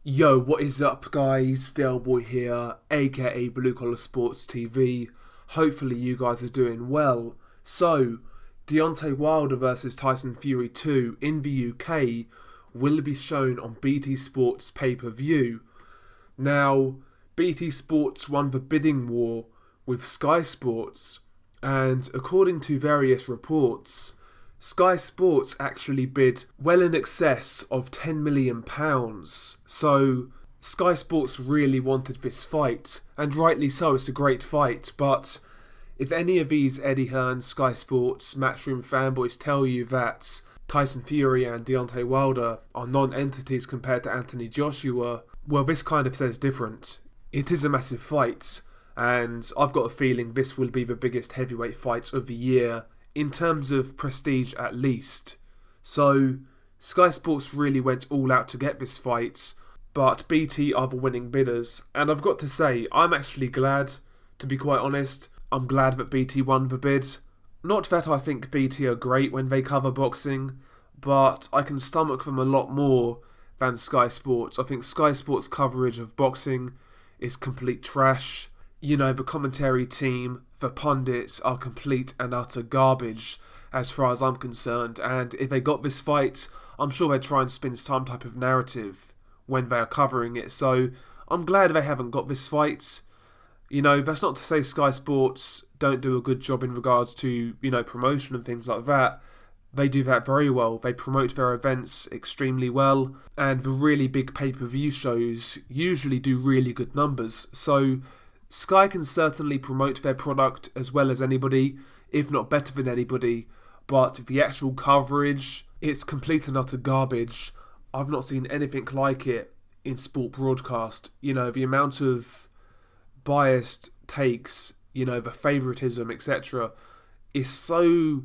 Yo, what is up guys? Boy here, aka Blue Collar Sports TV. Hopefully you guys are doing well. So, Deontay Wilder versus Tyson Fury 2 in the UK will be shown on BT Sports pay-per-view. Now, BT Sports won the bidding war with Sky Sports, and according to various reports, Sky Sports actually bid well in excess of £10 million. So Sky Sports really wanted this fight, and rightly so. It's a great fight, but if any of these Eddie Hearn, Sky Sports, Matchroom fanboys tell you that Tyson Fury and Deontay Wilder are non-entities compared to Anthony Joshua, well, this kind of says different. It is a massive fight, and I've got a feeling this will be the biggest heavyweight fight of the year, in terms of prestige at least. So Sky Sports really went all out to get this fight, but BT are the winning bidders, and I've got to say, I'm actually glad, to be quite honest. I'm glad that BT won the bid. Not that I think BT are great when they cover boxing, but I can stomach them a lot more than Sky Sports. I think Sky Sports' coverage of boxing is complete trash. You know, the commentary team, the pundits are complete and utter garbage as far as I'm concerned, and if they got this fight, I'm sure they'd try and spin some type of narrative when they are covering it. So I'm glad they haven't got this fight. You know, that's not to say Sky Sports don't do a good job in regards to, you know, promotion and things like that. They do that very well. They promote their events extremely well, and the really big pay-per-view shows usually do really good numbers. So Sky can certainly promote their product as well as anybody, if not better than anybody, but the actual coverage, it's complete and utter garbage. I've not seen anything like it in sport broadcast. You know, the amount of biased takes, you know, the favouritism, etc. is so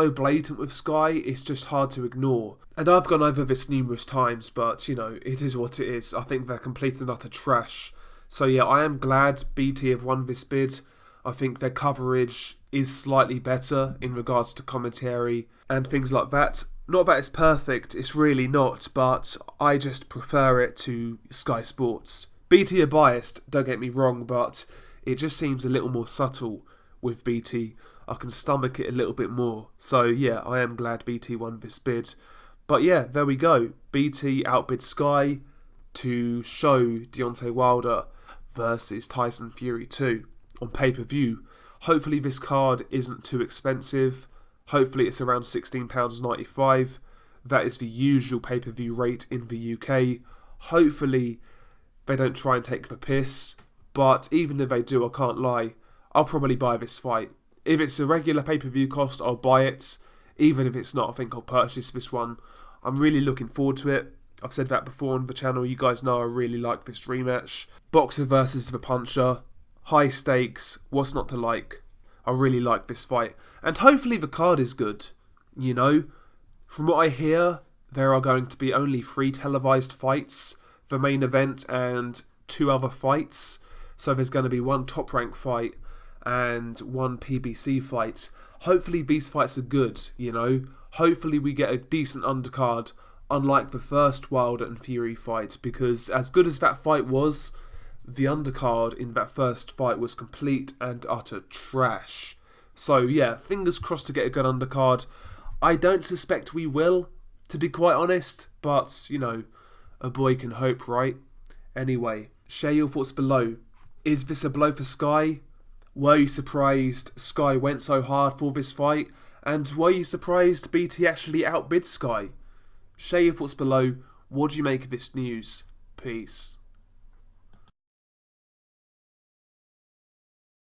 blatant with Sky, it's just hard to ignore. And I've gone over this numerous times, but, you know, it is what it is. I think they're complete and utter trash. So yeah, I am glad BT have won this bid. I think their coverage is slightly better in regards to commentary and things like that. Not that it's perfect, it's really not, but I just prefer it to Sky Sports. BT are biased, don't get me wrong, but it just seems a little more subtle with BT. I can stomach it a little bit more. So yeah, I am glad BT won this bid. But yeah, there we go. BT outbid Sky to show Deontay Wilder versus Tyson Fury 2 on pay-per-view. Hopefully this card isn't too expensive. Hopefully it's around £16.95. That is the usual pay-per-view rate in the UK. Hopefully they don't try and take the piss. But even if they do, I can't lie, I'll probably buy this fight. If it's a regular pay-per-view cost, I'll buy it. Even if it's not, I think I'll purchase this one. I'm really looking forward to it. I've said that before on the channel. You guys know I really like this rematch. Boxer versus the puncher. High stakes. What's not to like? I really like this fight. And hopefully the card is good. You know, from what I hear, there are going to be only 3 televised fights. The main event and 2 other fights. So there's going to be 1 top rank fight and 1 PBC fight. Hopefully these fights are good, you know. Hopefully we get a decent undercard, unlike the first Wilder and Fury fight, because as good as that fight was, the undercard in that first fight was complete and utter trash. So yeah, fingers crossed to get a good undercard. I don't suspect we will, to be quite honest, but, you know, a boy can hope, right? Anyway, share your thoughts below. Is this a blow for Sky? Were you surprised Sky went so hard for this fight? And were you surprised BT actually outbid Sky? Share your thoughts below. What do you make of this news? Peace.